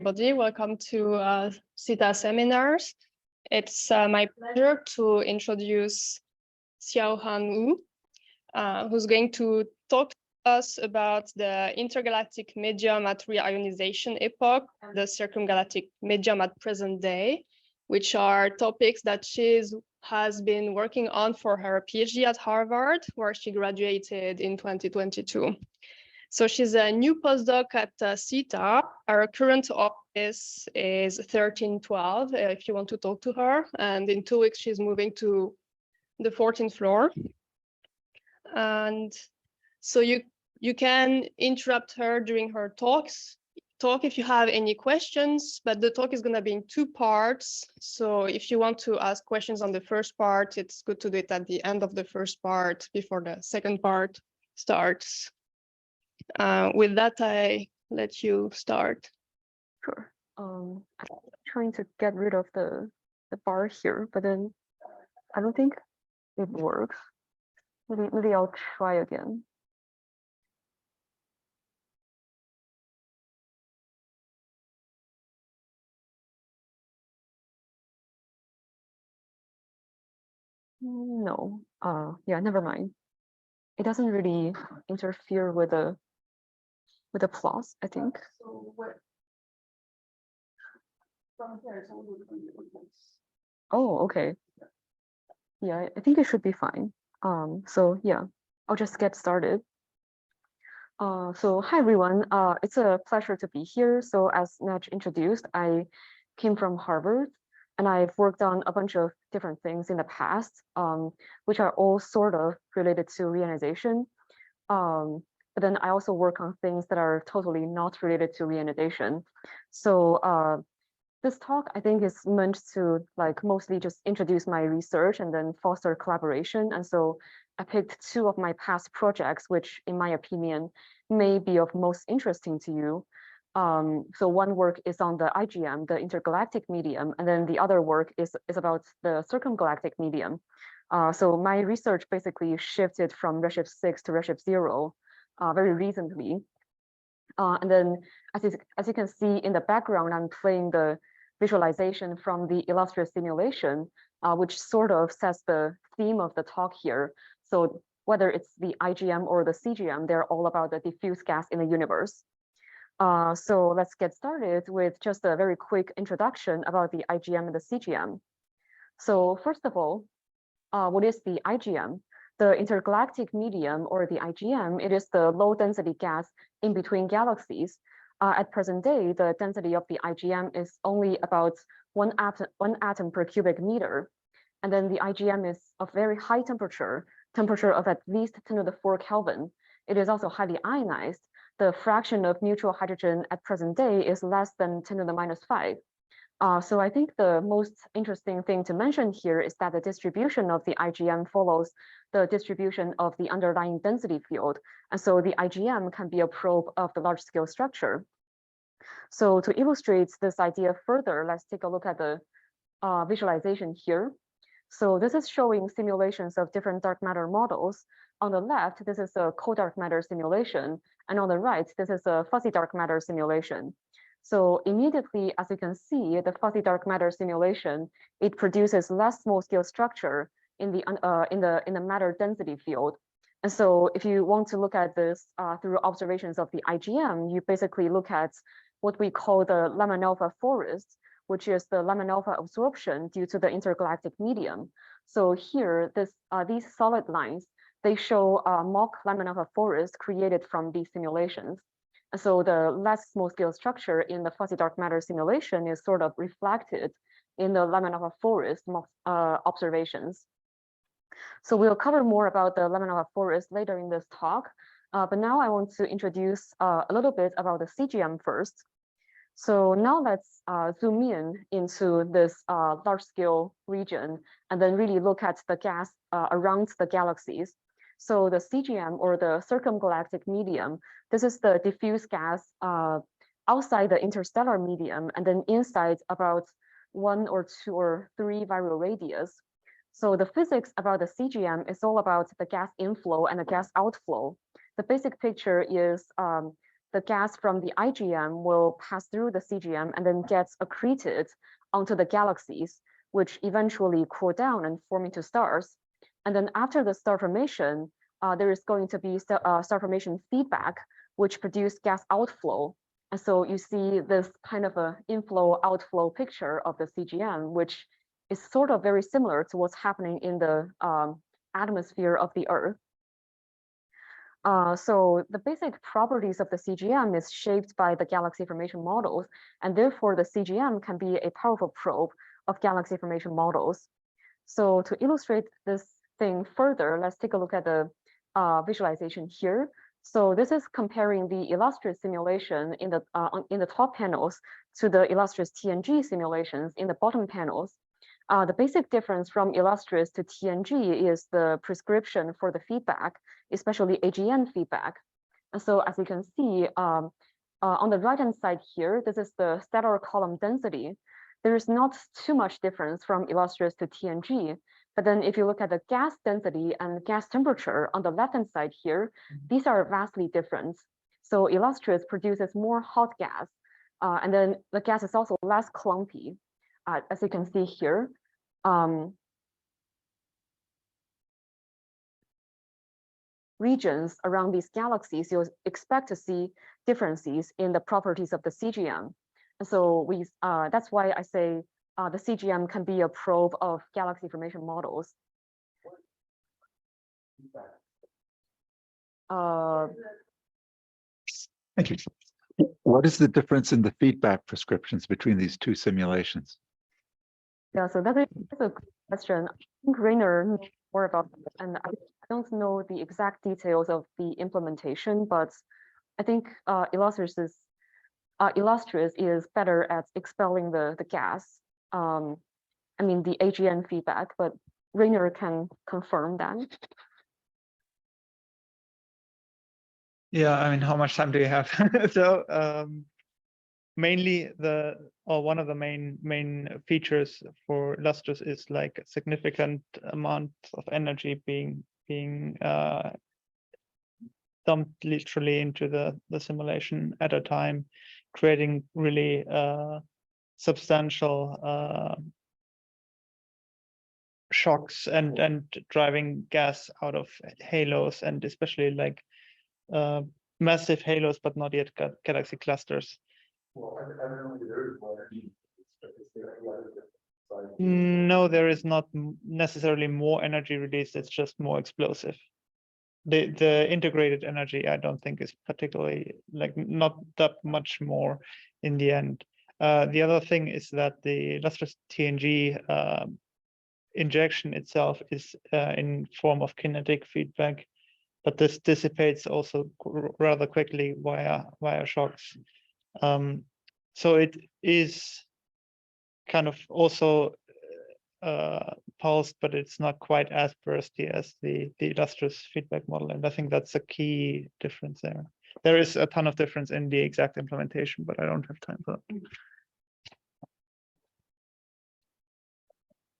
Everybody, welcome to CITA seminars. It's my pleasure to introduce Xiaohan, who's going to talk to us about the intergalactic medium at reionization epoch, the circumgalactic medium at present day, which are topics that she has been working on for her PhD at Harvard, where she graduated in 2022. So she's a new postdoc at CITA. Our current office is 1312, if you want to talk to her. And in 2 weeks, she's moving to the 14th floor. And so you can interrupt her during her talk if you have any questions, but the talk is going to be in 2 parts. So if you want to ask questions on the first part, it's good to do it at the end of the first part before the second part starts. With that, I let you start. Sure. I'm trying to get rid of the bar here, but then I don't think it works. Maybe I'll try again. No. Yeah, never mind. It doesn't really interfere with the plus, I think. Oh, okay. Yeah, I think it should be fine. So yeah, I'll just get started. So hi everyone, it's a pleasure to be here. So as Naj introduced, I came from Harvard and I've worked on a bunch of different things in the past, which are all sort of related to reionization. But then I also work on things that are totally not related to reionization. So this talk, I think, is meant to like mostly just introduce my research and then foster collaboration. And so I picked 2 of my past projects, which in my opinion, may be of most interesting to you. So one work is on the IGM, the intergalactic medium, and then the other work is about the circumgalactic medium. So my research basically shifted from Redshift 6 to Redshift 0 very recently. And then as you can see in the background, I'm playing the visualization from the illustrious simulation, which sort of sets the theme of the talk here. So whether it's the IGM or the CGM, they're all about the diffuse gas in the universe. So let's get started with just a very quick introduction about the IGM and the CGM. So first of all, what is the IGM? The intergalactic medium, or the IGM, it is the low density gas in between galaxies. At present day, the density of the IGM is only about one atom per cubic meter. And then the IGM is of very high temperature of at least 10 to the 4 Kelvin. It is also highly ionized. The fraction of neutral hydrogen at present day is less than 10 to the minus 5. So I think the most interesting thing to mention here is that the distribution of the IGM follows the distribution of the underlying density field. And so the IGM can be a probe of the large scale structure. So to illustrate this idea further, let's take a look at the visualization here. So this is showing simulations of different dark matter models. On the left, this is a cold dark matter simulation. And on the right, this is a fuzzy dark matter simulation. So immediately, as you can see, the fuzzy dark matter simulation, it produces less small scale structure in the matter density field. And so if you want to look at this through observations of the IGM, you basically look at what we call the Lyman alpha forest, which is the Lyman alpha absorption due to the intergalactic medium. So here, these solid lines, they show mock Lyman alpha forest created from these simulations. And so the less small scale structure in the fuzzy dark matter simulation is sort of reflected in the Lyman alpha forest observations. So we'll cover more about the Lyman alpha forest later in this talk. But now I want to introduce a little bit about the CGM first. So now let's zoom into this large scale region and then really look at the gas around the galaxies. So the CGM, or the circumgalactic medium, this is the diffuse gas outside the interstellar medium and then inside about 1 or 2 or 3 viral radius. So the physics about the CGM is all about the gas inflow and the gas outflow. The basic picture is the gas from the IgM will pass through the CGM and then gets accreted onto the galaxies, which eventually cool down and form into stars. And then after the star formation, there is going to be star formation feedback, which produce gas outflow. And so you see this kind of a inflow outflow picture of the CGM, which is sort of very similar to what's happening in the atmosphere of the Earth. So the basic properties of the CGM is shaped by the galaxy formation models, and therefore the CGM can be a powerful probe of galaxy formation models. So to illustrate this thing further, let's take a look at the visualization here. So this is comparing the illustrious simulation in the top panels to the illustrious TNG simulations in the bottom panels. The basic difference from illustrious to TNG is the prescription for the feedback, especially AGN feedback. And so as you can see, on the right-hand side here, this is the stellar column density. There is not too much difference from illustrious to TNG. But then if you look at the gas density and gas temperature on the left-hand side here, these are vastly different. So illustrious produces more hot gas, and then the gas is also less clumpy, as you can see here. Regions around these galaxies, you'll expect to see differences in the properties of the CGM. And so that's why I say the CGM can be a probe of galaxy formation models. Thank you. What is the difference in the feedback prescriptions between these two simulations? Yeah, so that's a good question. I think Rainer knows more about it, and I don't know the exact details of the implementation, but I think illustrious is better at expelling the gas. I mean, the AGN feedback, but Rainer can confirm that. Yeah, I mean, how much time do you have? So mainly one of the main features for illustrious is like a significant amount of energy being dumped literally into the simulation at a time, creating really substantial shocks and driving gas out of halos, and especially like massive halos, but not yet galaxy clusters. No, there is not necessarily more energy released, it's just more explosive. The integrated energy, I don't think, is particularly, like, not that much more in the end. The other thing is that the illustrious TNG injection itself is in form of kinetic feedback, but this dissipates also rather quickly via shocks. So it is kind of also pulsed, but it's not quite as bursty as the illustrious feedback model, and I think that's a key difference there. There is a ton of difference in the exact implementation, but I don't have time for that.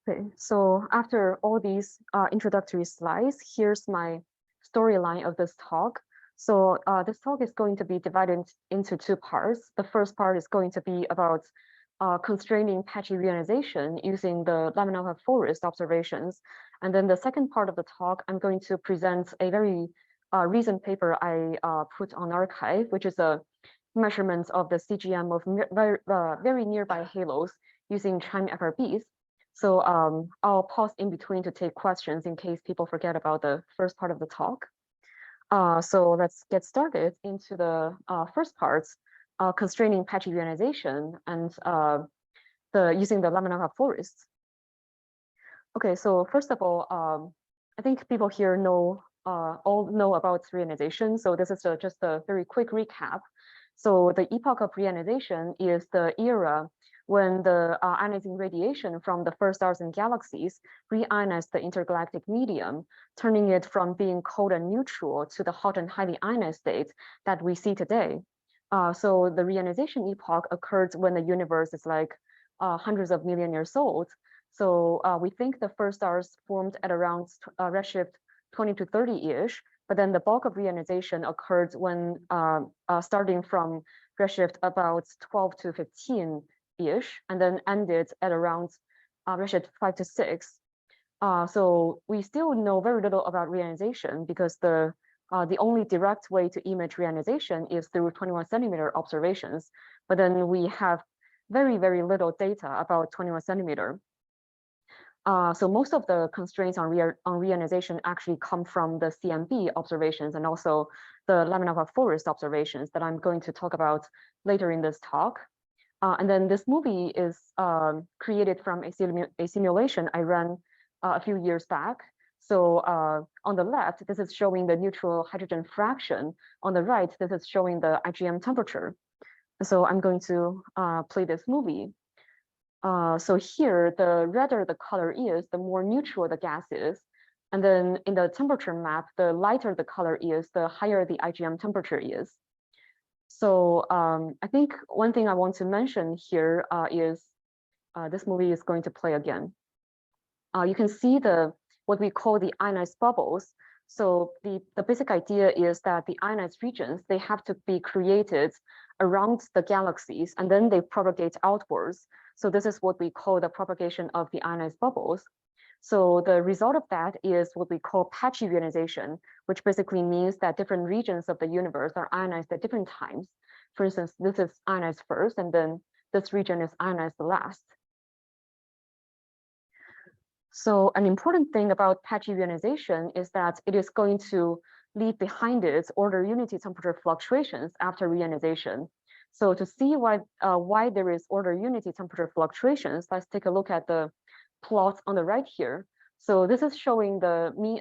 Okay, so after all these introductory slides, here's my storyline of this talk. So this talk is going to be divided into two parts. The first part is going to be about constraining patchy reionization using the laminar forest observations. And then the second part of the talk, I'm going to present a very recent paper I put on arXiv, which is a measurement of the CGM of very nearby halos using CHIME FRBs. So I'll pause in between to take questions in case people forget about the first part of the talk. So let's get started into the first parts, constraining patchy reionization and using the laminar forests. Okay, so first of all, I think people here all know about reionization. So this is just a very quick recap. So the epoch of reionization is the era when the ionizing radiation from the first stars and galaxies reionize the intergalactic medium, turning it from being cold and neutral to the hot and highly ionized state that we see today. So the reionization epoch occurred when the universe is like hundreds of million years old. So we think the first stars formed at around redshift 20 to 30-ish, but then the bulk of reionization occurred when starting from redshift about 12 to 15-ish, and then ended at around redshift 5 to 6. So we still know very little about reionization because the only direct way to image reionization is through 21 centimeter observations, but then we have very, very little data about 21 centimeter. So most of the constraints on reionization actually come from the CMB observations and also the lamina forest observations that I'm going to talk about later in this talk. And then this movie is created from a simulation I ran a few years back. So on the left, this is showing the neutral hydrogen fraction. On the right, this is showing the IgM temperature. So I'm going to play this movie. So here, the redder the color is, the more neutral the gas is. And then in the temperature map, the lighter the color is, the higher the IgM temperature is. So I think one thing I want to mention here is this movie is going to play again. You can see what we call the ionized bubbles. So the basic idea is that the ionized regions, they have to be created around the galaxies, and then they propagate outwards. So this is what we call the propagation of the ionized bubbles. So the result of that is what we call patchy reionization, which basically means that different regions of the universe are ionized at different times. For instance, this is ionized first, and then this region is ionized last. So an important thing about patchy reionization is that it is going to leave behind it order unity temperature fluctuations after reionization. So to see why there is order unity temperature fluctuations, let's take a look at the plot on the right here. So this is showing the mean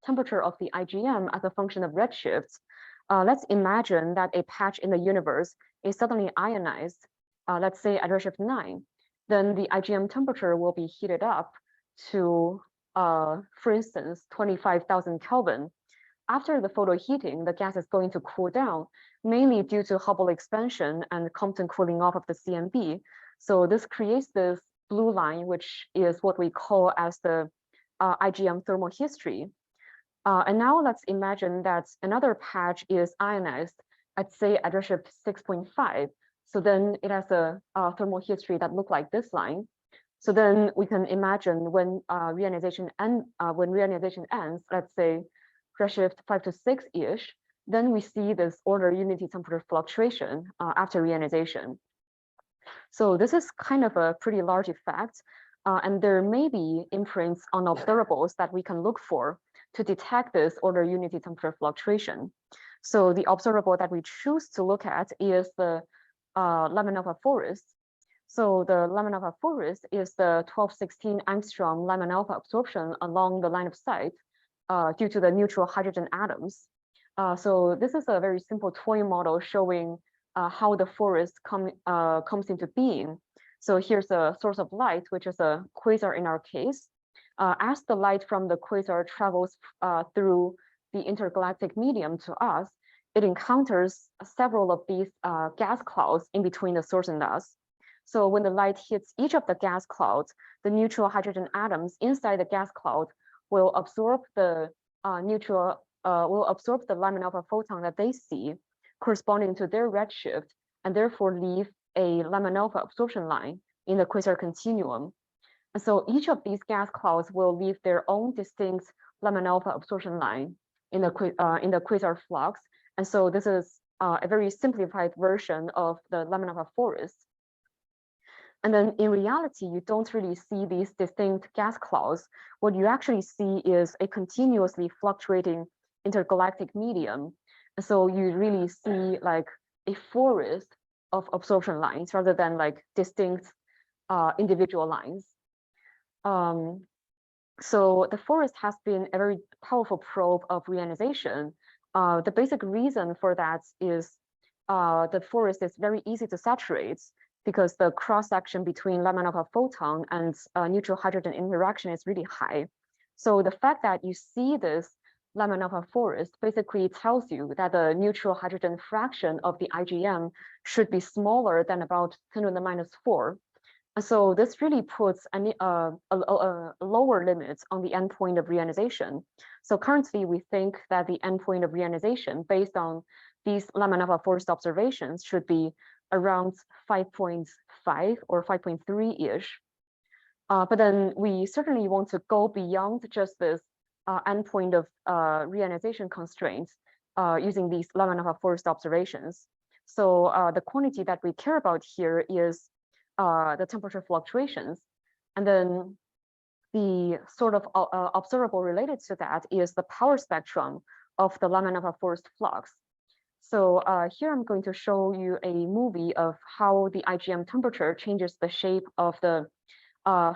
temperature of the IgM as a function of redshift. Let's imagine that a patch in the universe is suddenly ionized, let's say at redshift 9. Then the IgM temperature will be heated up to, for instance, 25,000 Kelvin. After the photoheating, the gas is going to cool down, mainly due to Hubble expansion and Compton cooling off of the CMB. So this creates this blue line, which is what we call as the IgM thermal history. And now let's imagine that another patch is ionized, I'd say at redshift 6.5. So then it has a thermal history that looks like this line. So then we can imagine when reionization ends, let's say redshift 5 to 6-ish, then we see this order unity temperature fluctuation after reionization. So this is kind of a pretty large effect, and there may be imprints on observables that we can look for to detect this order unity temperature fluctuation. So the observable that we choose to look at is the lamina forest. So the lamina forest is the 1216 angstrom lamina absorption along the line of sight due to the neutral hydrogen atoms. So this is a very simple toy model showing how the forest comes into being. So here's a source of light, which is a quasar in our case. As the light from the quasar travels through the intergalactic medium to us, it encounters several of these gas clouds in between the source and us. So when the light hits each of the gas clouds, the neutral hydrogen atoms inside the gas cloud will absorb the lamina photon that they see, corresponding to their redshift, and therefore leave a lamina absorption line in the quasar continuum. And so each of these gas clouds will leave their own distinct lamina absorption line in the quasar flux. And so this is a very simplified version of the lamina forest. And then in reality, you don't really see these distinct gas clouds. What you actually see is a continuously fluctuating intergalactic medium. And so you really see like a forest of absorption lines rather than like distinct individual lines. So the forest has been a very powerful probe of reionization. The basic reason for that is the forest is very easy to saturate because the cross-section between lamina photon and neutral hydrogen interaction is really high. So the fact that you see this lamina forest basically tells you that the neutral hydrogen fraction of the IgM should be smaller than about 10⁻⁴. So this really puts a lower limit on the endpoint of reionization. So currently we think that the endpoint of reionization based on these Lyapunov forced observations should be around 5.5 or 5.3-ish. But then we certainly want to go beyond just this endpoint of reionization constraints using these Lyapunov forced observations. So the quantity that we care about here is the temperature fluctuations. And then the sort of observable related to that is the power spectrum of the Lyapunov forced flux. So here I'm going to show you a movie of how the IgM temperature changes the shape of the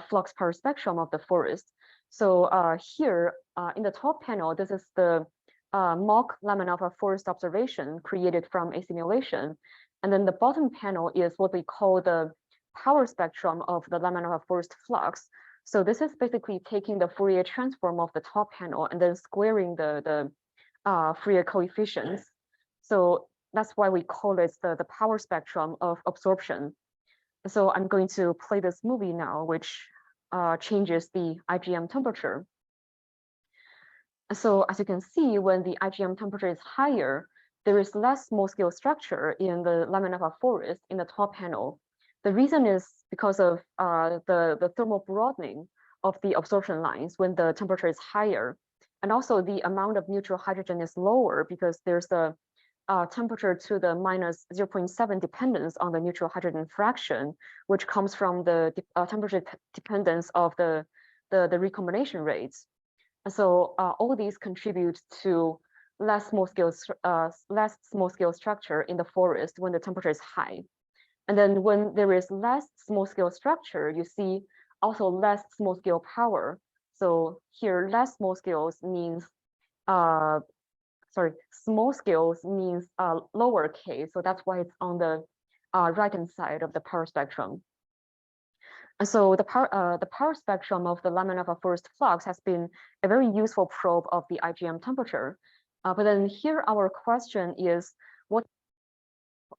flux power spectrum of the forest. So here in the top panel, this is the mock Lyapunov forest observation created from a simulation. And then the bottom panel is what we call the power spectrum of the Lyapunov forest flux. So this is basically taking the Fourier transform of the top panel and then squaring the Fourier coefficients. So that's why we call it the power spectrum of absorption. So I'm going to play this movie now, which changes the IgM temperature. So as you can see, when the IgM temperature is higher, there is less small scale structure in the Lyapunov forest in the top panel. The reason is because of the thermal broadening of the absorption lines when the temperature is higher. And also the amount of neutral hydrogen is lower because there's the temperature to the minus 0.7 dependence on the neutral hydrogen fraction, which comes from the temperature dependence of the recombination rates. And so all these contribute to less small scale structure in the forest when the temperature is high. And then when there is less small scale structure, you see also less small scale power. So here, less small scales means small scales means lower k, so that's why it's on the right-hand side of the power spectrum. And so the power spectrum of the Lyapunov forest flux has been a very useful probe of the IgM temperature. But then here our question is, what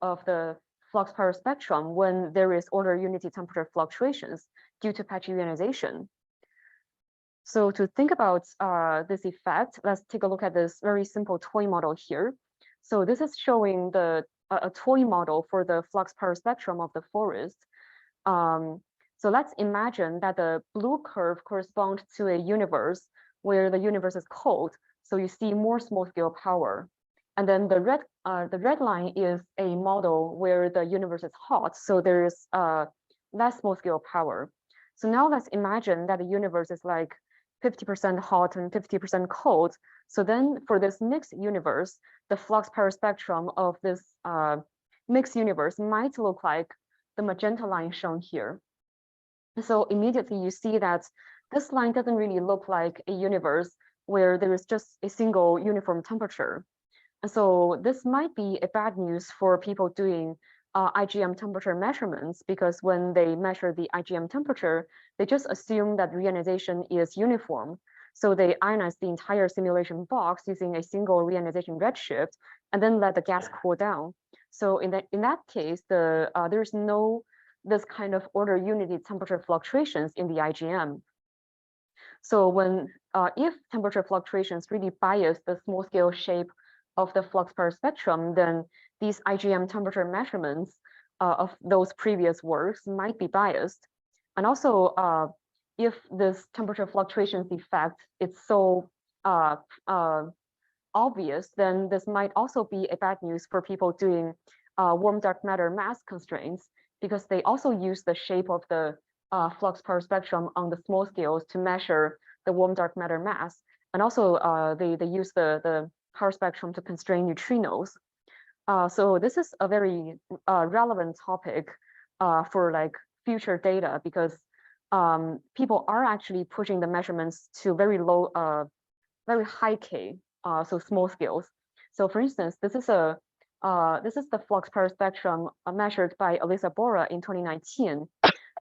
of the flux power spectrum when there is order unity temperature fluctuations due to patchy ionization? So to think about this effect, let's take a look at this very simple toy model here. So this is showing a toy model for the flux power spectrum of the forest. So let's imagine that the blue curve corresponds to a universe where the universe is cold. So you see more small scale power. And then the red line is a model where the universe is hot. So there's less small scale power. So now let's imagine that the universe is like 50% hot and 50% cold. So then for this mixed universe, the flux power spectrum of this mixed universe might look like the magenta line shown here. So immediately you see that this line doesn't really look like a universe where there is just a single uniform temperature. And so this might be a bad news for people doing IgM temperature measurements, because when they measure the IgM temperature, they just assume that reionization is uniform. So they ionize the entire simulation box using a single reionization redshift and then let the gas cool down. So in that case, there's no this kind of order unity temperature fluctuations in the IgM. So when if temperature fluctuations really bias the small scale shape of the flux power spectrum, then these IgM temperature measurements of those previous works might be biased. And also, if this temperature fluctuations effect is so obvious, then this might also be a bad news for people doing warm dark matter mass constraints, because they also use the shape of the flux power spectrum on the small scales to measure the warm dark matter mass. And also they use the power spectrum to constrain neutrinos. So this is a very relevant topic for like future data, because people are actually pushing the measurements to very low, very high K, so small scales. So for instance, this is the flux power spectrum measured by Elisa Bora in 2019.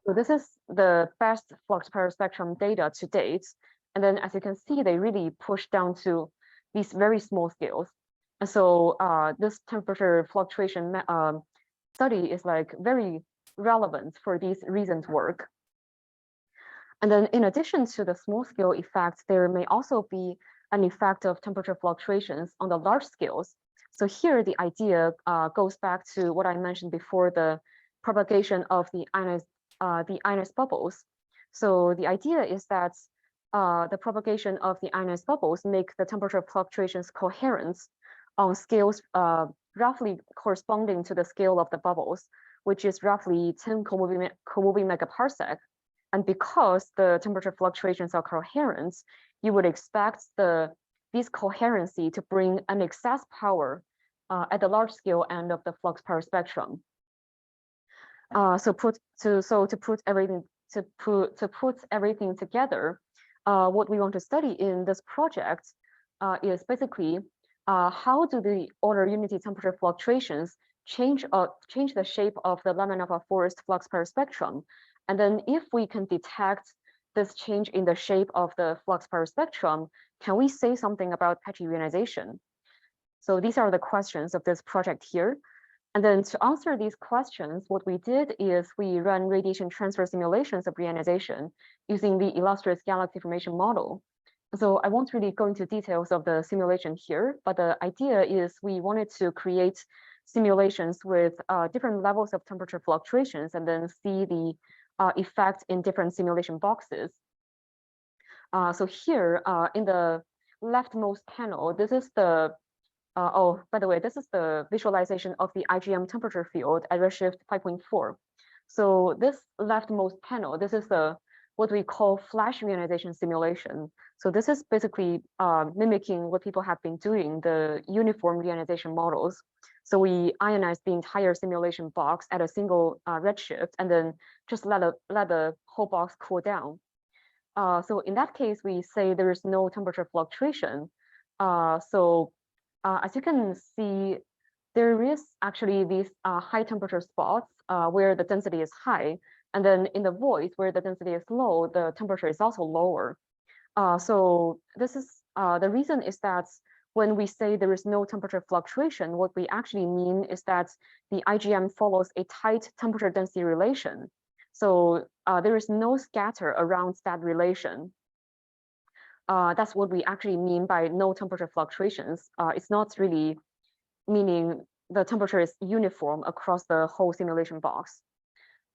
So this is the best flux power spectrum data to date. And then as you can see, they really push down to these very small scales. And so this temperature fluctuation study is like very relevant for these recent work. And then in addition to the small scale effects, there may also be an effect of temperature fluctuations on the large scales. So here the idea goes back to what I mentioned before, the propagation of the ionized bubbles. So the idea is that the propagation of the ionized bubbles make the temperature fluctuations coherent on scales roughly corresponding to the scale of the bubbles, which is roughly 10 co-moving megaparsec. And because the temperature fluctuations are coherent, you would expect this coherency to bring an excess power at the large scale end of the flux power spectrum. To put everything together, what we want to study in this project is basically how do the order unity temperature fluctuations change the shape of the lamina of a forest flux power spectrum. And then if we can detect this change in the shape of the flux power spectrum, can we say something about patchy reionization? So these are the questions of this project here. And then to answer these questions, what we did is we run radiation transfer simulations of reionization using the illustrious galaxy formation model. So I won't really go into details of the simulation here, but the idea is we wanted to create simulations with different levels of temperature fluctuations and then see the effect in different simulation boxes. So here in the leftmost panel, this is the oh, by the way, this is the visualization of the IgM temperature field at redshift 5.4. So this leftmost panel, this is the what we call flash reionization simulation. So this is basically mimicking what people have been doing, the uniform reionization models. So we ionize the entire simulation box at a single redshift and then just let the whole box cool down. So in that case, we say there is no temperature fluctuation. As you can see, there is actually these high temperature spots where the density is high. And then in the void where the density is low, the temperature is also lower. So this is the reason is that when we say there is no temperature fluctuation, what we actually mean is that the IgM follows a tight temperature density relation. So there is no scatter around that relation. That's what we actually mean by no temperature fluctuations. It's not really meaning the temperature is uniform across the whole simulation box.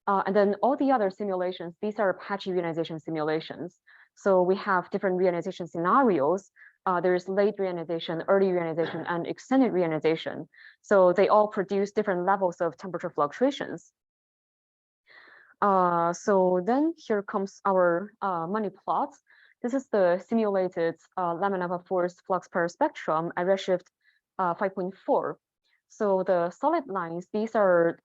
And then all the other simulations, these are patchy reionization simulations. So we have different reionization scenarios. There's late reionization, early reionization, and extended reionization. So they all produce different levels of temperature fluctuations. So then here comes our money plot. This is the simulated lamina forest flux power spectrum at redshift 5.4. So the solid lines, these are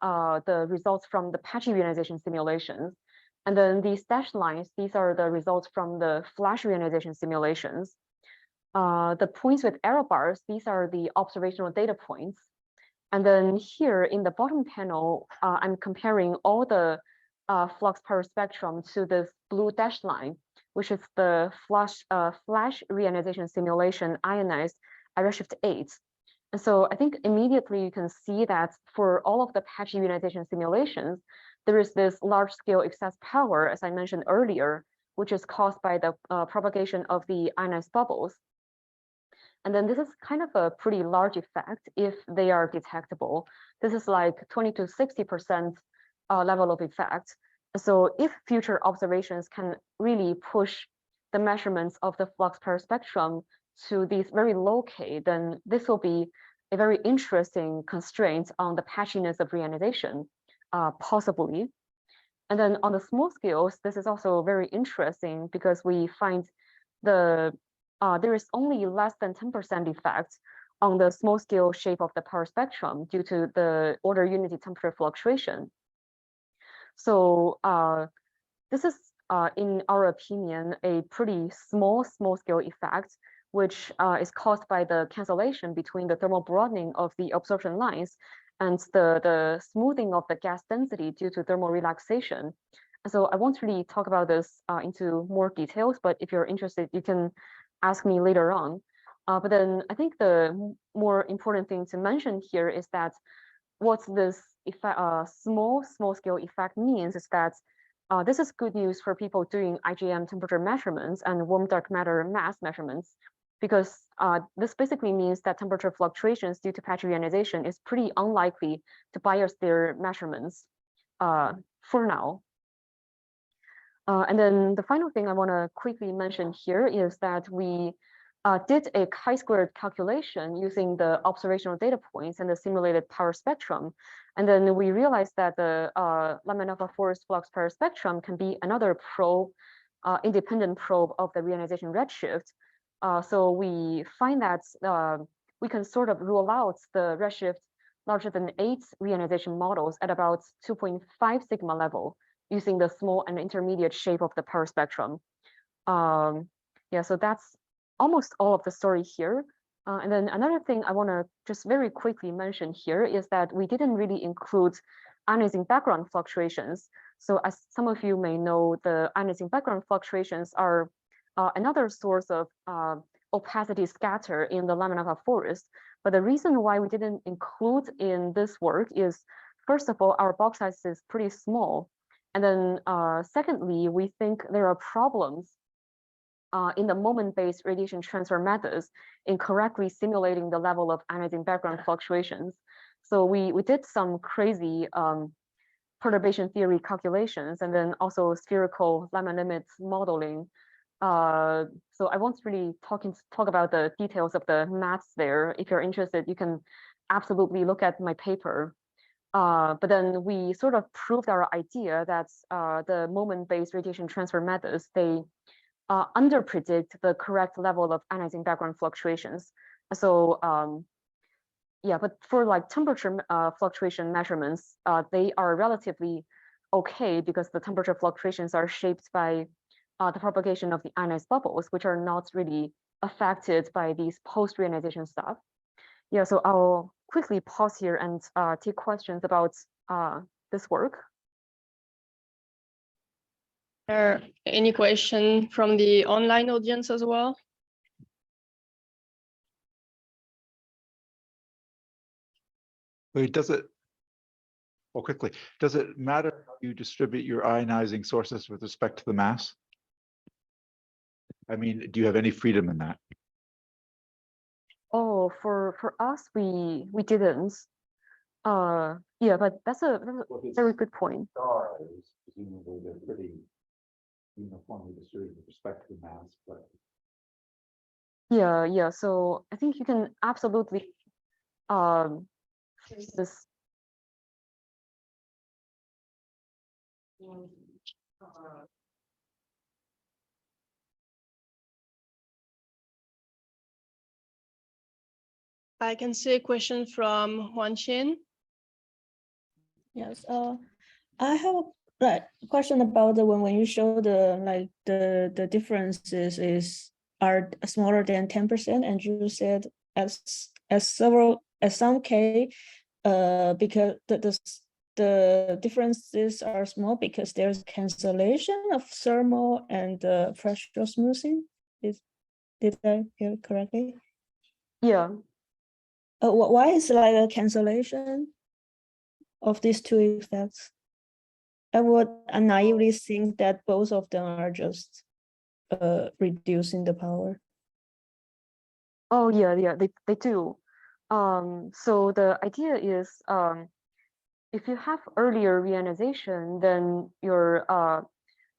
the results from the patchy reionization simulations. And then these dashed lines, these are the results from the flash reionization simulations. The points with arrow bars, these are the observational data points. And then here in the bottom panel, I'm comparing all the flux power spectrum to this blue dashed line, which is the flash reionization simulation ionized at redshift 8. And so I think immediately you can see that for all of the patchy reionization simulations, there is this large scale excess power, as I mentioned earlier, which is caused by the propagation of the ionized bubbles. And then this is kind of a pretty large effect if they are detectable. This is like 20 to 60% level of effect. So if future observations can really push the measurements of the flux power spectrum to these very low K, then this will be a very interesting constraint on the patchiness of reionization, possibly. And then on the small scales, this is also very interesting because we find there is only less than 10% effect on the small scale shape of the power spectrum due to the order unity temperature fluctuation. So this is, in our opinion, a pretty small scale effect, which is caused by the cancellation between the thermal broadening of the absorption lines and the smoothing of the gas density due to thermal relaxation. So I won't really talk about this into more details, but if you're interested, you can ask me later on. But then I think the more important thing to mention here is that what this effect, small scale effect means is that this is good news for people doing IgM temperature measurements and warm dark matter mass measurements, because this basically means that temperature fluctuations due to patch reionization is pretty unlikely to bias their measurements for now. And then the final thing I want to quickly mention here is that we did a chi-squared calculation using the observational data points and the simulated power spectrum. And then we realized that the laminar forest flux power spectrum can be another probe, independent probe of the reionization redshift. So we find that we can sort of rule out the redshift larger than 8 reionization models at about 2.5 sigma level using the small and intermediate shape of the power spectrum. Yeah, so that's almost all of the story here. And then another thing I want to just very quickly mention here is that we didn't really include ionizing background fluctuations. So as some of you may know, the ionizing background fluctuations are another source of opacity scatter in the laminar forest. But the reason why we didn't include in this work is, first of all, our box size is pretty small. And then secondly, we think there are problems in the moment-based radiation transfer methods in correctly simulating the level of ionizing background fluctuations. So we did some crazy perturbation theory calculations and then also spherical Lama limits modeling. So I won't really talk about the details of the maths there. If you're interested, you can absolutely look at my paper. But then we sort of proved our idea that the moment-based radiation transfer methods, they underpredict the correct level of ionizing background fluctuations. So yeah, but for like temperature fluctuation measurements, they are relatively okay because the temperature fluctuations are shaped by the propagation of the ionized bubbles, which are not really affected by these post-reionization stuff. Yeah, so I'll quickly pause here and take questions about this work. Are any question from the online audience as well? Wait, quickly, does it matter how you distribute your ionizing sources with respect to the mass? I mean, do you have any freedom in that? Oh, for us, we didn't. Yeah, but that's a very good point. Stars, presumably they're pretty uniformly distributed with respect to the mass, but Yeah. So I think you can absolutely this. I can see a question from Huan Xin. Yes, I have a question about the when you show the differences are smaller than 10%, and you said as some K, because the differences are small because there's cancellation of thermal and pressure smoothing. Did I hear correctly? Yeah. Why is like a cancellation of these two effects? I would naively think that both of them are just reducing the power. Oh yeah, they do. So the idea is if you have earlier reionization, then your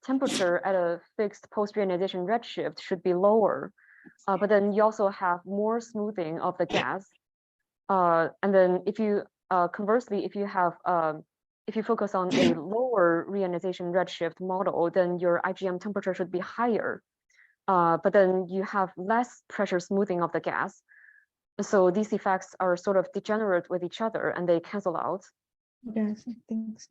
temperature at a fixed post-reionization redshift should be lower. But then you also have more smoothing of the gas. And then if you conversely, if you focus on a lower reionization redshift model, then your IgM temperature should be higher. But then you have less pressure smoothing of the gas. So these effects are sort of degenerate with each other and they cancel out. Yes, thanks.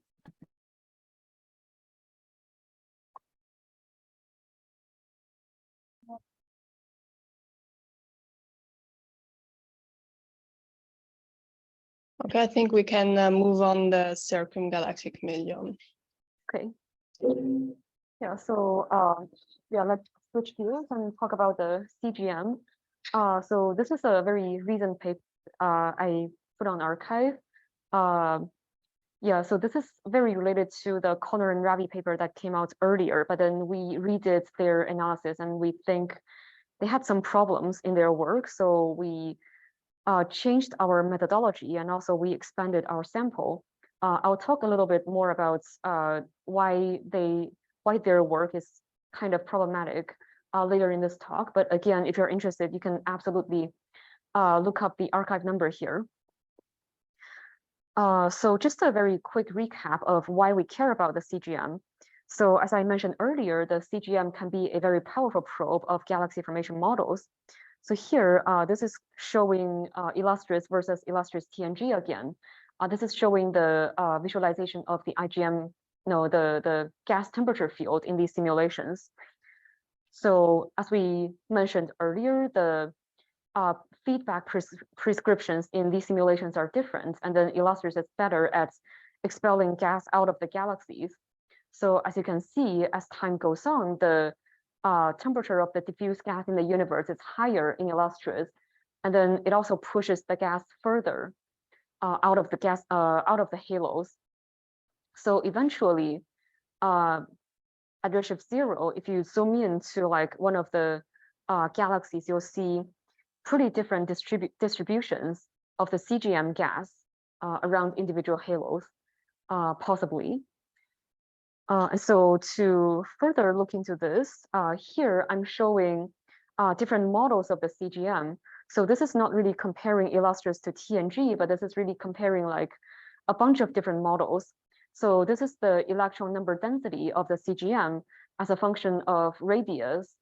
Okay, I think we can move on the circumgalactic medium. Okay. Yeah, so yeah, let's switch gears and talk about the CGM. So this is a very recent paper I put on arXiv. Yeah, so this is very related to the Connor and Ravi paper that came out earlier, but then we redid their analysis and we think they had some problems in their work. So we changed our methodology and also we expanded our sample. I'll talk a little bit more about why their work is kind of problematic later in this talk. But again, if you're interested, you can absolutely look up the archive number here. So just a very quick recap of why we care about the CGM. So as I mentioned earlier, the CGM can be a very powerful probe of galaxy formation models. So here, this is showing Illustris versus Illustris TNG again. This is showing the visualization of the IGM, the gas temperature field in these simulations. So as we mentioned earlier, the feedback prescriptions in these simulations are different, and then Illustris is better at expelling gas out of the galaxies. So as you can see, as time goes on, the temperature of the diffuse gas in the universe is higher in Illustris, and then it also pushes the gas further out of the halos. So eventually, at redshift 0, if you zoom in to like one of the galaxies, you'll see pretty different distributions of the CGM gas around individual halos, possibly. And so to further look into this, here I'm showing different models of the CGM. So this is not really comparing Illustris to TNG, but this is really comparing like a bunch of different models. So this is the electron number density of the CGM as a function of radius.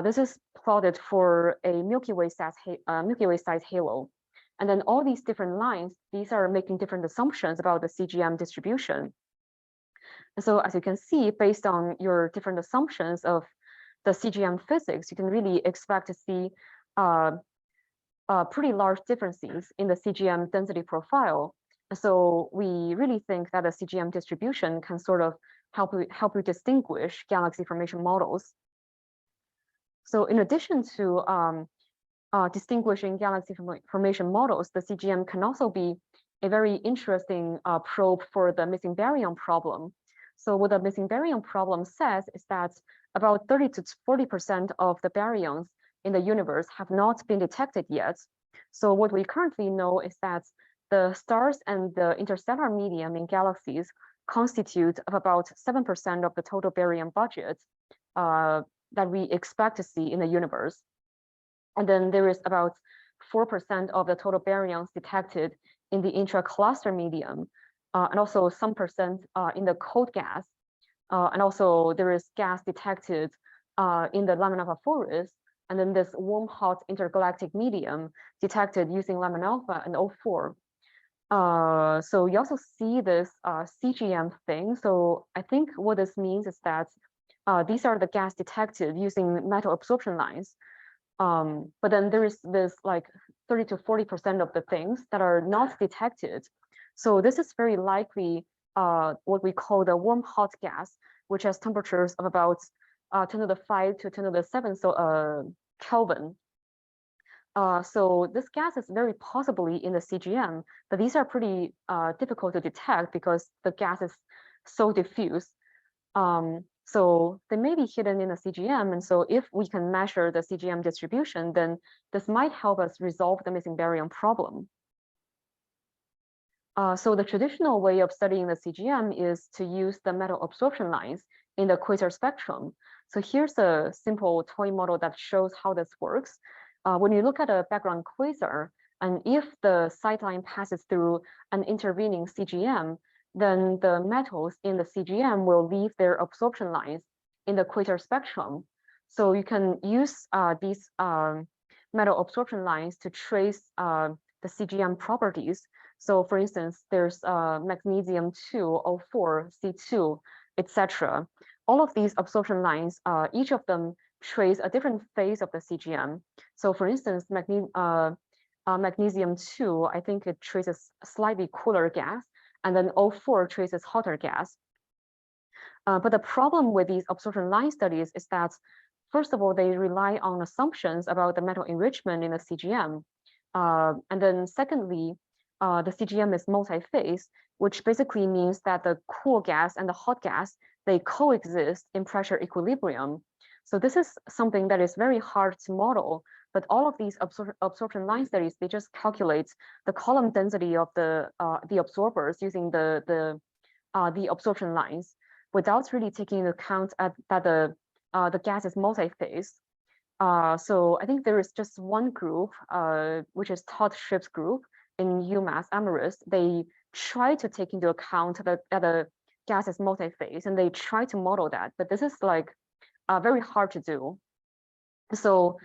This is plotted for a Milky Way size halo. And then all these different lines, these are making different assumptions about the CGM distribution. And so as you can see, based on your different assumptions of the CGM physics, you can really expect to see pretty large differences in the CGM density profile. And so we really think that a CGM distribution can sort of help you distinguish galaxy formation models. So in addition to distinguishing galaxy formation models, the CGM can also be a very interesting probe for the missing baryon problem. So what the missing baryon problem says is that about 30 to 40% of the baryons in the universe have not been detected yet. So what we currently know is that the stars and the interstellar medium in galaxies constitute of about 7% of the total baryon budget that we expect to see in the universe. And then there is about 4% of the total baryons detected in the intra-cluster medium, and also some percent in the cold gas. And also there is gas detected in the lamina alpha, and then this warm hot intergalactic medium detected using lamina alpha and O4. So you also see this CGM thing. So I think what this means is that these are the gas detected using metal absorption lines. But then there is this like 30 to 40% of the things that are not detected. So this is very likely what we call the warm hot gas, which has temperatures of about 10 to the 5 to 10 to the 7 Kelvin. So this gas is very possibly in the CGM, but these are pretty difficult to detect because the gas is so diffuse. So they may be hidden in the CGM. And so if we can measure the CGM distribution, then this might help us resolve the missing baryon problem. So the traditional way of studying the CGM is to use the metal absorption lines in the quasar spectrum. So here's a simple toy model that shows how this works. When you look at a background quasar, and if the sightline passes through an intervening CGM, then the metals in the CGM will leave their absorption lines in the quasar spectrum. So you can use these metal absorption lines to trace the CGM properties. So for instance, there's magnesium 2, O4, C2, etc. All of these absorption lines, each of them trace a different phase of the CGM. So for instance, magnesium 2, I think it traces slightly cooler gas, and then O4 traces hotter gas. But the problem with these absorption line studies is that, first of all, they rely on assumptions about the metal enrichment in the CGM. And then secondly, the CGM is multi-phase, which basically means that the cool gas and the hot gas, they coexist in pressure equilibrium. So this is something that is very hard to model, but all of these absorption line studies, they just calculate the column density of the absorbers using the absorption lines without really taking into account that the gas is multi-phase. So I think there is just one group, which is Todd Shipp's group in UMass Amherst. They try to take into account that the gas is multi-phase, and they try to model that, but this is like very hard to do. So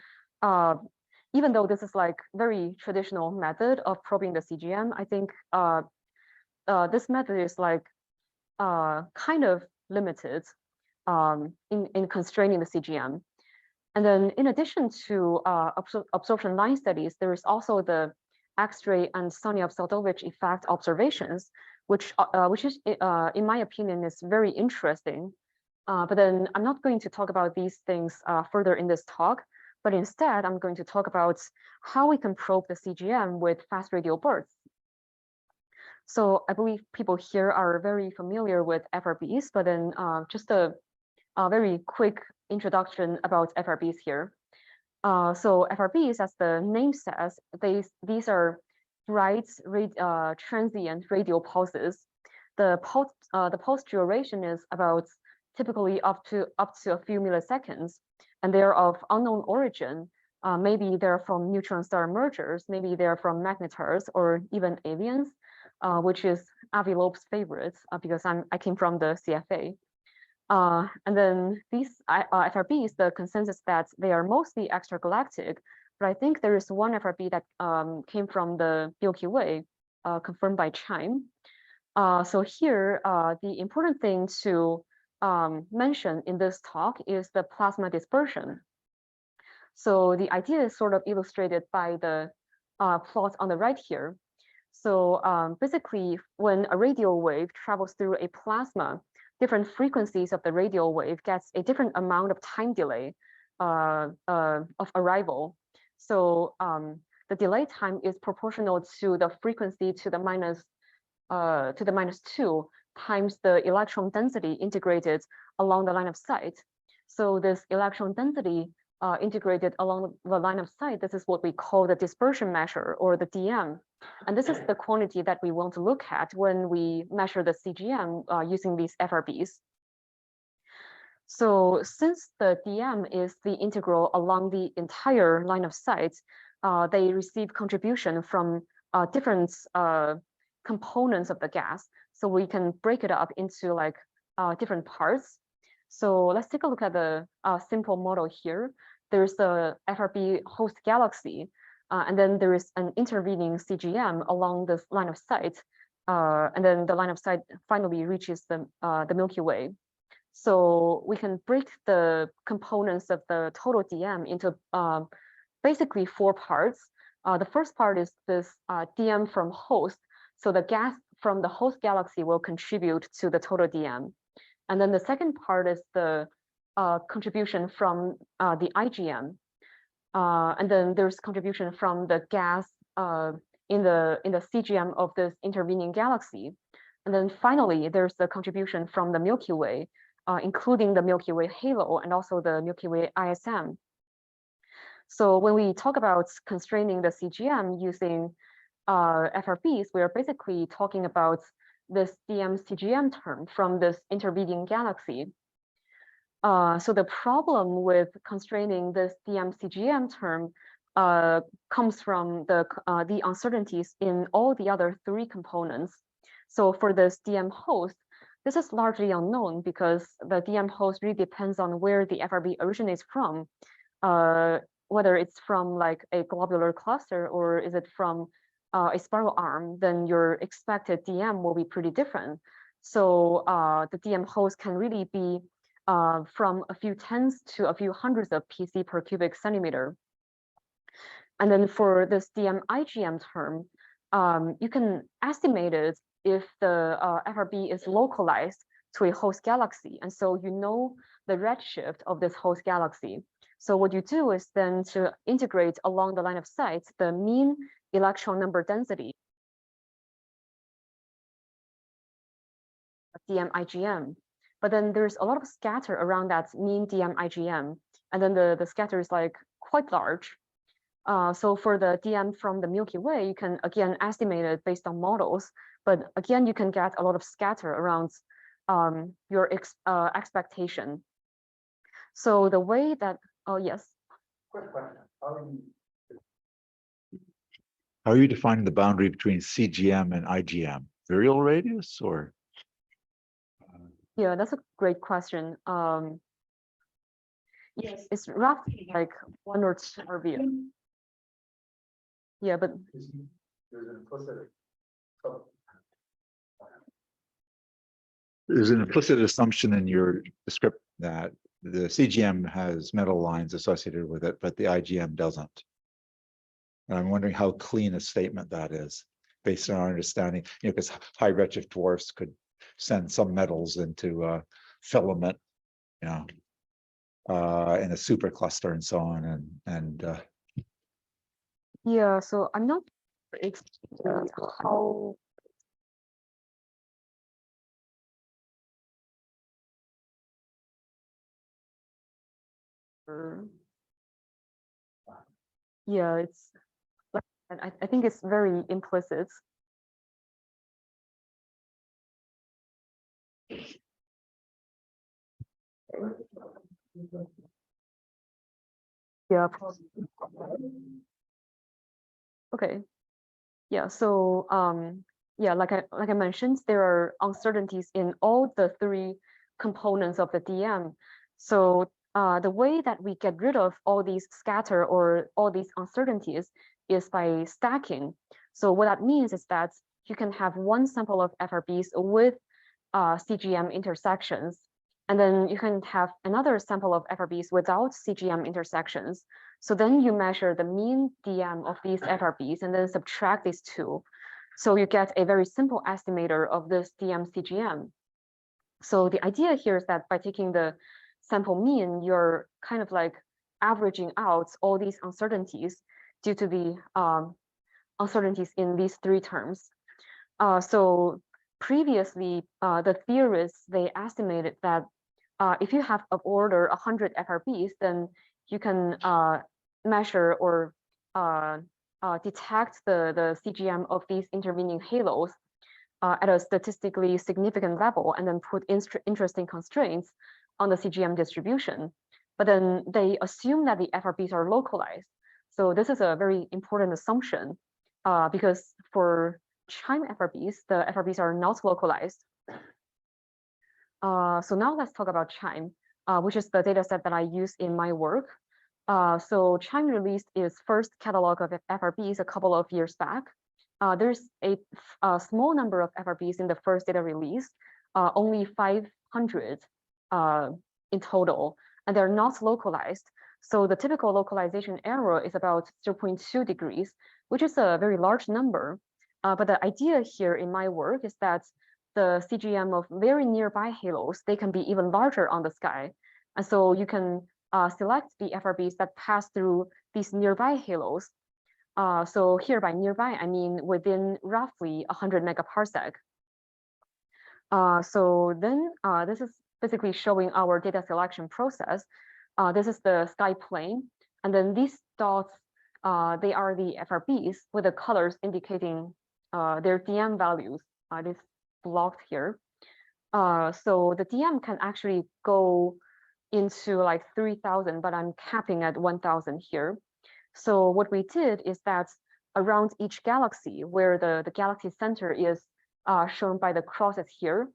even though this is like very traditional method of probing the CGM, I think this method is like kind of limited in constraining the CGM. And then in addition to absorption line studies, there is also the X-ray and Sonia-Obsadovich effect observations, which is, in my opinion, is very interesting. But then I'm not going to talk about these things further in this talk, but instead I'm going to talk about how we can probe the CGM with fast radial bursts. So I believe people here are very familiar with FRBs, but then just a very quick introduction about FRBs here. So FRBs, as the name says, these are bright transient radial pulses. The pulse duration is about typically up to a few milliseconds, and they're of unknown origin. Maybe they're from neutron star mergers, maybe they're from magnetars or even aliens, which is Avi Loeb's favorite because I came from the CFA. And then these FRBs, the consensus that they are mostly extragalactic, but I think there is one FRB that came from the Milky Way, confirmed by Chime. So here, the important thing to mention in this talk is the plasma dispersion. So the idea is sort of illustrated by the plot on the right here. So basically, when a radial wave travels through a plasma, different frequencies of the radial wave gets a different amount of time delay of arrival. So the delay time is proportional to the frequency to the minus 2 times the electron density integrated along the line of sight. So this electron density integrated along the line of sight, this is what we call the dispersion measure, or the DM. And this is the quantity that we want to look at when we measure the CGM using these FRBs. So since the DM is the integral along the entire line of sight, they receive contribution from different components of the gas. So we can break it up into like different parts. So let's take a look at the simple model here. There's the FRB host galaxy, and then there is an intervening CGM along this line of sight, and then the line of sight finally reaches the Milky Way. So we can break the components of the total DM into basically 4 parts. The first part is this DM from host. So the gas from the host galaxy will contribute to the total DM. And then the second part is the contribution from the IGM. And then there's contribution from the gas in the CGM of this intervening galaxy. And then finally, there's the contribution from the Milky Way, including the Milky Way halo and also the Milky Way ISM. So when we talk about constraining the CGM using FRBs, we are basically talking about this DM CGM term from this intervening galaxy. So the problem with constraining this DM CGM term comes from the uncertainties in all the other 3 components. So for this DM host, this is largely unknown because the DM host really depends on where the FRB originates from, whether it's from like a globular cluster or is it from a spiral arm, then your expected DM will be pretty different. So the DM host can really be from a few tens to a few hundreds of PC per cubic centimeter. And then for this DM IGM term, you can estimate it if the FRB is localized to a host galaxy. And so you know the redshift of this host galaxy. So what you do is then to integrate along the line of sight the mean electron number density DM IGM. But then there's a lot of scatter around that mean DM IGM. And then the scatter is like quite large. So for the DM from the Milky Way, you can again estimate it based on models. But again, you can get a lot of scatter around your expectation. So the way that, oh yes. Quick question. How are you defining the boundary between CGM and IGM? Virial radius or? Yeah, that's a great question. Yes, it's roughly like 1 or 2 RVM. Yeah, but there's an implicit assumption in your script that the CGM has metal lines associated with it, but the IGM doesn't. And I'm wondering how clean a statement that is based on our understanding, because high redshift dwarfs could send some metals into filament, in a supercluster and so on. yeah, so I'm not how. Yeah, it's, I think it's very implicit. Yeah. Okay. Yeah. So yeah, like I mentioned, there are uncertainties in all the 3 components of the DM. So the way that we get rid of all these scatter or all these uncertainties is by stacking. So what that means is that you can have one sample of FRBs with CGM intersections, and then you can have another sample of FRBs without CGM intersections. So then you measure the mean DM of these FRBs and then subtract these 2. So you get a very simple estimator of this DM CGM. So the idea here is that by taking the sample mean, you're kind of like averaging out all these uncertainties due to the uncertainties in these 3 terms. So previously, the theorists, they estimated that if you have of order 100 FRBs, then you can measure or detect the CGM of these intervening halos at a statistically significant level, and then put interesting constraints on the CGM distribution. But then they assume that the FRBs are localized. So this is a very important assumption because for CHIME FRBs, the FRBs are not localized. So now let's talk about CHIME, which is the data set that I use in my work. So CHIME released its first catalog of FRBs a couple of years back. There's a small number of FRBs in the first data release, only 500 in total, and they're not localized. So the typical localization error is about 0.2 degrees, which is a very large number. But the idea here in my work is that the CGM of very nearby halos, they can be even larger on the sky. And so you can select the FRBs that pass through these nearby halos. So here by nearby, I mean within roughly 100 megaparsec. So then this is basically showing our data selection process. This is the sky plane. And then these dots, they are the FRBs with the colors indicating their DM values. This blocked here. So the DM can actually go into like 3,000, but I'm capping at 1,000 here. So what we did is that around each galaxy, where the galaxy center is shown by the crosses here,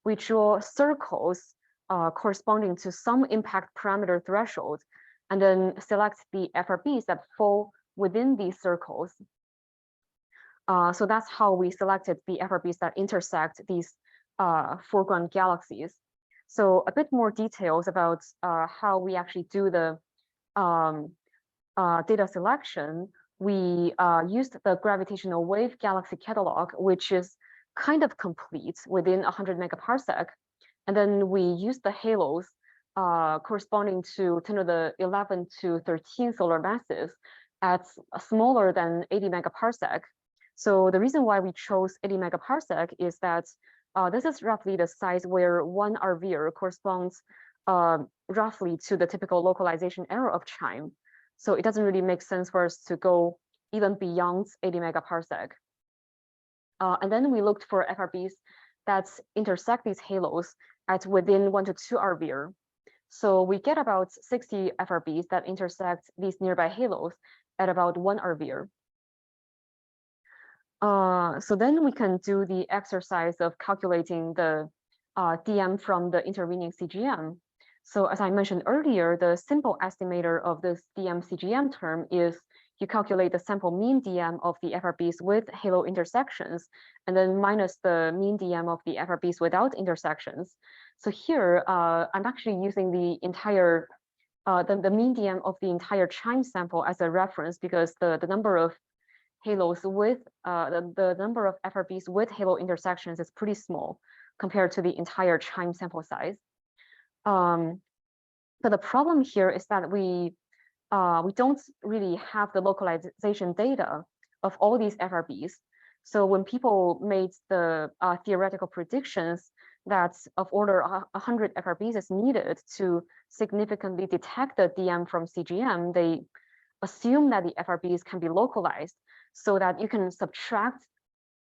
we draw circles corresponding to some impact parameter threshold, and then select the FRBs that fall within these circles. So that's how we selected the FRBs that intersect these foreground galaxies. So a bit more details about how we actually do the data selection. We used the gravitational wave galaxy catalog, which is kind of complete within 100 megaparsec. And then we used the halos corresponding to 10^11 to 13 solar masses at smaller than 80 megaparsec. So the reason why we chose 80 megaparsec is that this is roughly the size where one RVR corresponds roughly to the typical localization error of CHIME. So it doesn't really make sense for us to go even beyond 80 megaparsec. And then we looked for FRBs that intersect these halos at within 1 to 2 RVR. So we get about 60 FRBs that intersect these nearby halos at about 1 RVR. So then we can do the exercise of calculating the DM from the intervening CGM. So as I mentioned earlier, the simple estimator of this DM CGM term is you calculate the sample mean DM of the FRBs with halo intersections, and then minus the mean DM of the FRBs without intersections. So here, I'm actually using the entire, the mean DM of the entire CHIME sample as a reference, because the number of halos with, the number of FRBs with halo intersections is pretty small compared to the entire CHIME sample size. But the problem here is that we don't really have the localization data of all these FRBs. So when people made the theoretical predictions that of order 100 FRBs is needed to significantly detect the DM from CGM, they assume that the FRBs can be localized so that you can subtract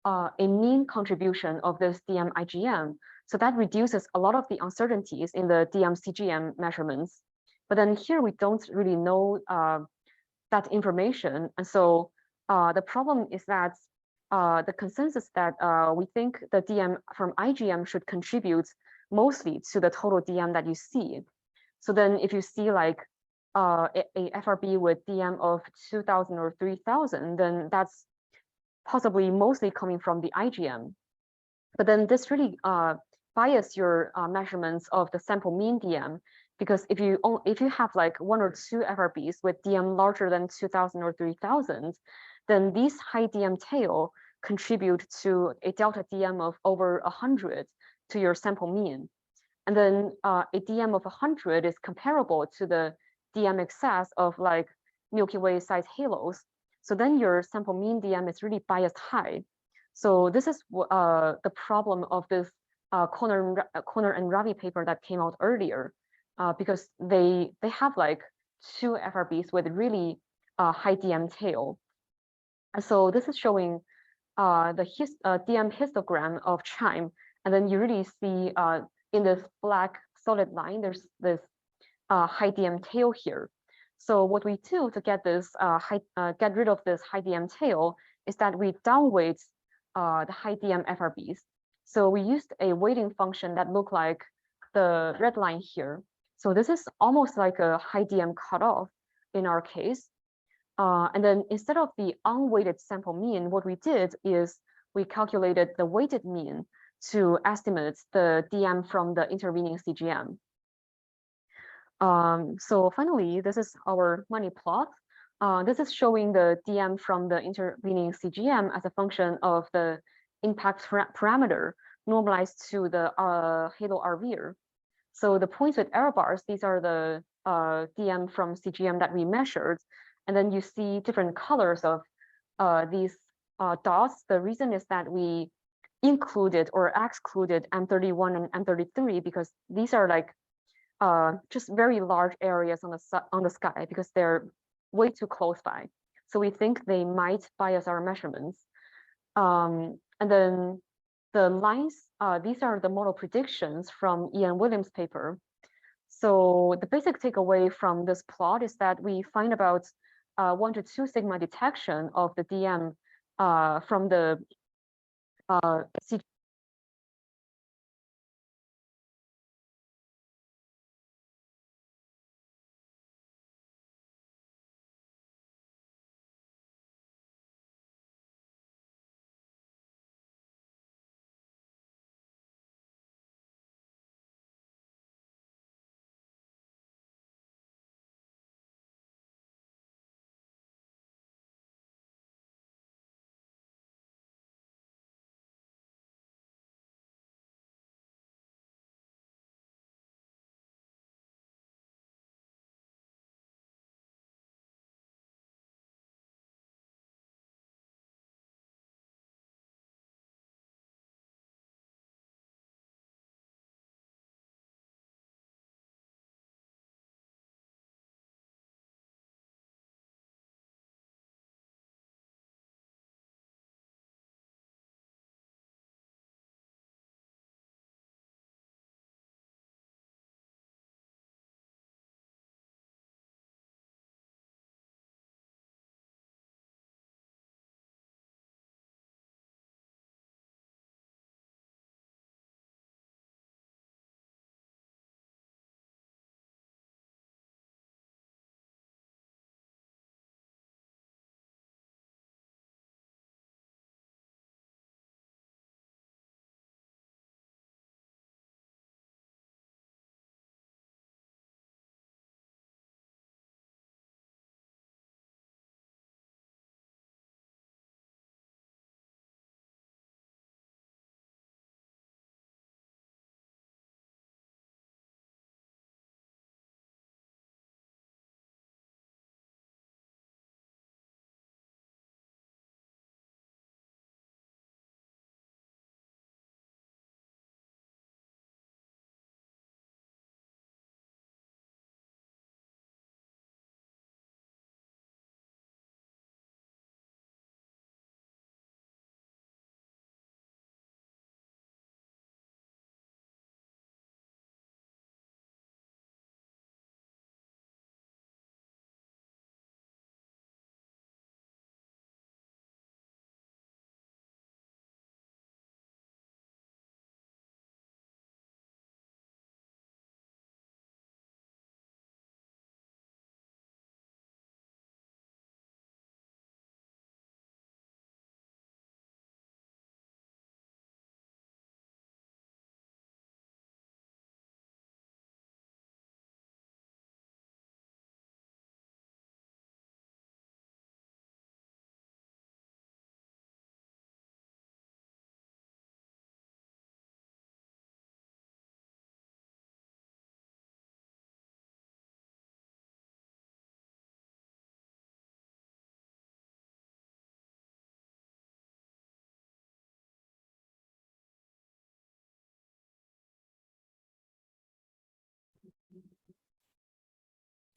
a mean contribution of this DM IGM. So that reduces a lot of the uncertainties in the DM CGM measurements. But then here we don't really know that information. And so the problem is that the consensus that we think the DM from IGM should contribute mostly to the total DM that you see. So then if you see like a FRB with DM of 2000 or 3000, then that's possibly mostly coming from the IGM. But then this really bias your measurements of the sample mean DM, because if you have like 1 or 2 FRBs with DM larger than 2000 or 3000, then these high DM tail contribute to a delta DM of over 100 to your sample mean. And then a DM of 100 is comparable to the DM excess of like Milky Way size halos. So then your sample mean DM is really biased high. So this is the problem of this Corner and Ravi paper that came out earlier, because they have like 2 FRBs with really high DM tail. And so this is showing the DM histogram of CHIME, and then you really see in this black solid line, there's this high DM tail here. So what we do to get this get rid of this high DM tail is that we downweight the high DM FRBs. So we used a weighting function that looked like the red line here. So this is almost like a high DM cutoff in our case. And then instead of the unweighted sample mean, what we did is we calculated the weighted mean to estimate the DM from the intervening CGM. So finally, this is our money plot. This is showing the DM from the intervening CGM as a function of the impact parameter normalized to the halo RVR. So the points with error bars, these are the DM from CGM that we measured. And then you see different colors of these dots. The reason is that we included or excluded M31 and M33 because these are like just very large areas on the sky because they're way too close by. So we think they might bias our measurements. And then the lines, these are the model predictions from Ian Williams' paper. So the basic takeaway from this plot is that we find about 1 to 2 sigma detection of the DM from the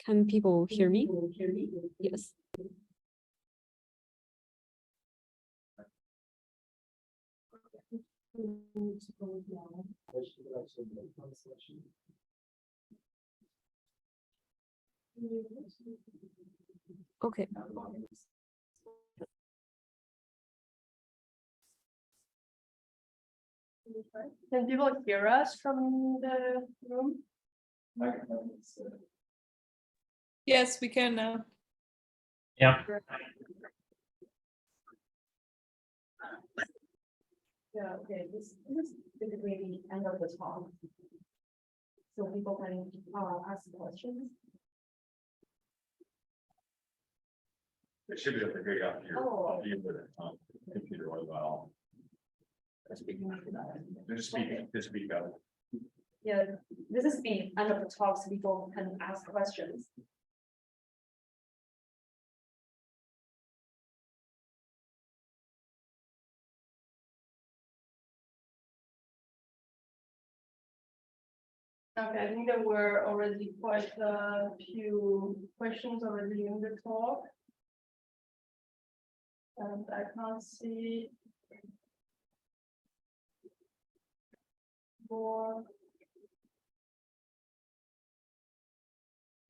Can people hear me? Yes. Okay. Can people hear us from the room? Yes, we can now. Yeah. Yeah, okay, this is basically the end of the talk. So people can ask questions. They should be able to hear you up here. Oh. View with it, computer as well. Just speak up. Yeah, this is the end of the talk, so people can ask questions. Okay, I think there were already quite a few questions already in the talk. And I can't see more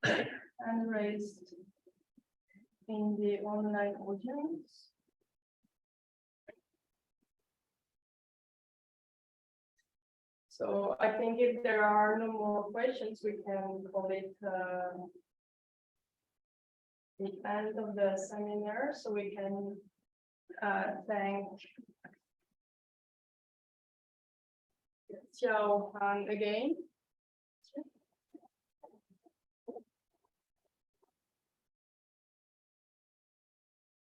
hand raised in the online audience. So I think if there are no more questions, we can call it the end of the seminar. So we can thank Xiaohan again